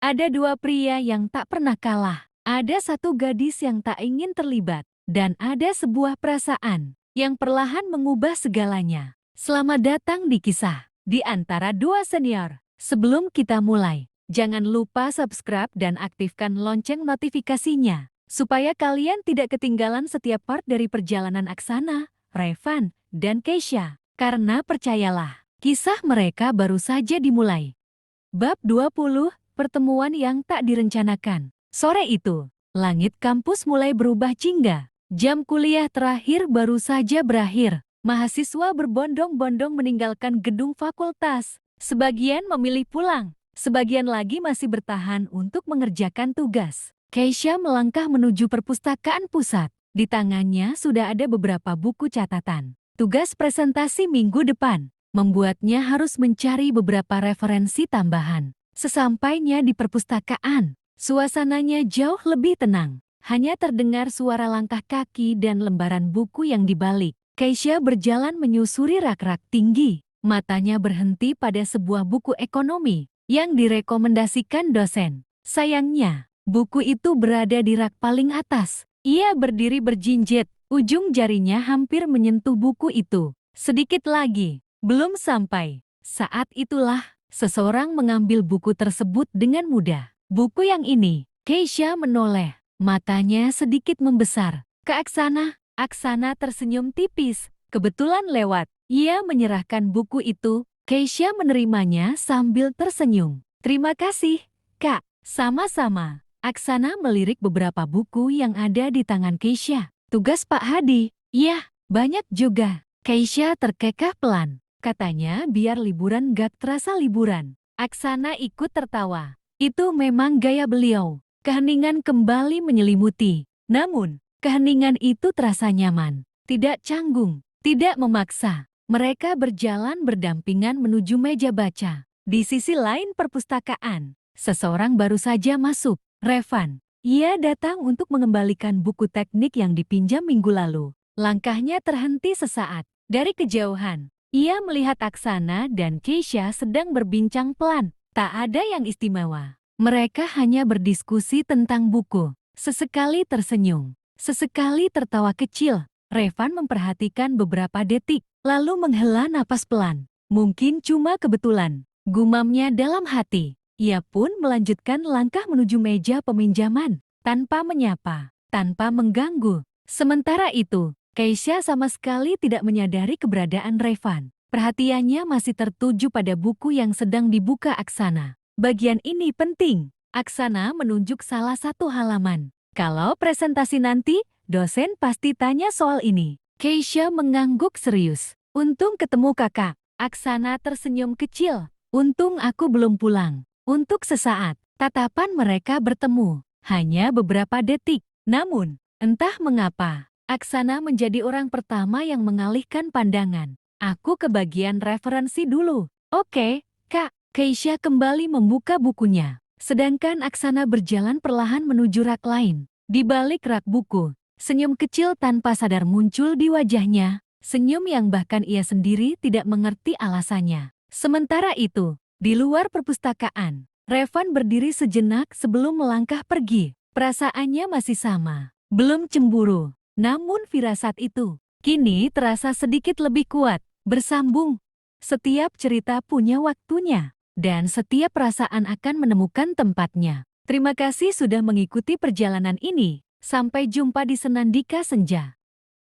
Ada dua pria yang tak pernah kalah. Ada satu gadis yang tak ingin terlibat. Dan ada sebuah perasaan yang perlahan mengubah segalanya. Selamat datang di kisah di antara dua senior. Sebelum kita mulai, jangan lupa subscribe dan aktifkan lonceng notifikasinya. Supaya kalian tidak ketinggalan setiap part dari perjalanan Aksana, Revan, dan Keisha. Karena percayalah, kisah mereka baru saja dimulai. Bab 20, Pertemuan yang tak direncanakan. Sore itu, langit kampus mulai berubah jingga. Jam kuliah terakhir baru saja berakhir. Mahasiswa berbondong-bondong meninggalkan gedung fakultas. Sebagian memilih pulang, sebagian lagi masih bertahan untuk mengerjakan tugas. Keisha melangkah menuju perpustakaan pusat. Di tangannya sudah ada beberapa buku catatan. Tugas presentasi minggu depan membuatnya harus mencari beberapa referensi tambahan. Sesampainya di perpustakaan, suasananya jauh lebih tenang. Hanya terdengar suara langkah kaki dan lembaran buku yang dibalik. Keisha berjalan menyusuri rak-rak tinggi. Matanya berhenti pada sebuah buku ekonomi yang direkomendasikan dosen. Sayangnya, buku itu berada di rak paling atas. Ia berdiri berjinjit, ujung jarinya hampir menyentuh buku itu. Sedikit lagi, belum sampai. Saat itulah, seseorang mengambil buku tersebut dengan mudah. Buku yang ini, Keisha menoleh. Matanya sedikit membesar. Ke Aksana, Aksana tersenyum tipis. Kebetulan lewat. Ia menyerahkan buku itu. Keisha menerimanya sambil tersenyum. Terima kasih, Kak. Sama-sama. Aksana melirik beberapa buku yang ada di tangan Keisha. Tugas Pak Hadi. Iya, banyak juga. Keisha terkekeh pelan. Katanya biar liburan gak terasa liburan. Aksana ikut tertawa. Itu memang gaya beliau. Keheningan kembali menyelimuti. Namun, keheningan itu terasa nyaman. Tidak canggung, tidak memaksa. Mereka berjalan berdampingan menuju meja baca. Di sisi lain perpustakaan, seseorang baru saja masuk. Revan. Ia datang untuk mengembalikan buku teknik yang dipinjam minggu lalu. Langkahnya terhenti sesaat. Dari kejauhan, ia melihat Aksana dan Keisha sedang berbincang pelan. Tak ada yang istimewa. Mereka hanya berdiskusi tentang buku. Sesekali tersenyum, sesekali tertawa kecil. Revan memperhatikan beberapa detik, lalu menghela napas pelan. Mungkin cuma kebetulan, gumamnya dalam hati. Ia pun melanjutkan langkah menuju meja peminjaman, tanpa menyapa, tanpa mengganggu. Sementara itu, Keisha sama sekali tidak menyadari keberadaan Revan. Perhatiannya masih tertuju pada buku yang sedang dibuka Aksana. Bagian ini penting. Aksana menunjuk salah satu halaman. Kalau presentasi nanti, dosen pasti tanya soal ini. Keisha mengangguk serius. Untung ketemu kakak. Aksana tersenyum kecil. Untung aku belum pulang. Untuk sesaat, tatapan mereka bertemu. Hanya beberapa detik. Namun, entah mengapa, Aksana menjadi orang pertama yang mengalihkan pandangan. Aku ke bagian referensi dulu. Oke, Kak. Keisha kembali membuka bukunya. Sedangkan Aksana berjalan perlahan menuju rak lain. Di balik rak buku, senyum kecil tanpa sadar muncul di wajahnya. Senyum yang bahkan ia sendiri tidak mengerti alasannya. Sementara itu, di luar perpustakaan, Revan berdiri sejenak sebelum melangkah pergi. Perasaannya masih sama. Belum cemburu. Namun firasat itu, kini terasa sedikit lebih kuat, bersambung. Setiap cerita punya waktunya, dan setiap perasaan akan menemukan tempatnya. Terima kasih sudah mengikuti perjalanan ini. Sampai jumpa di Senandika Senja.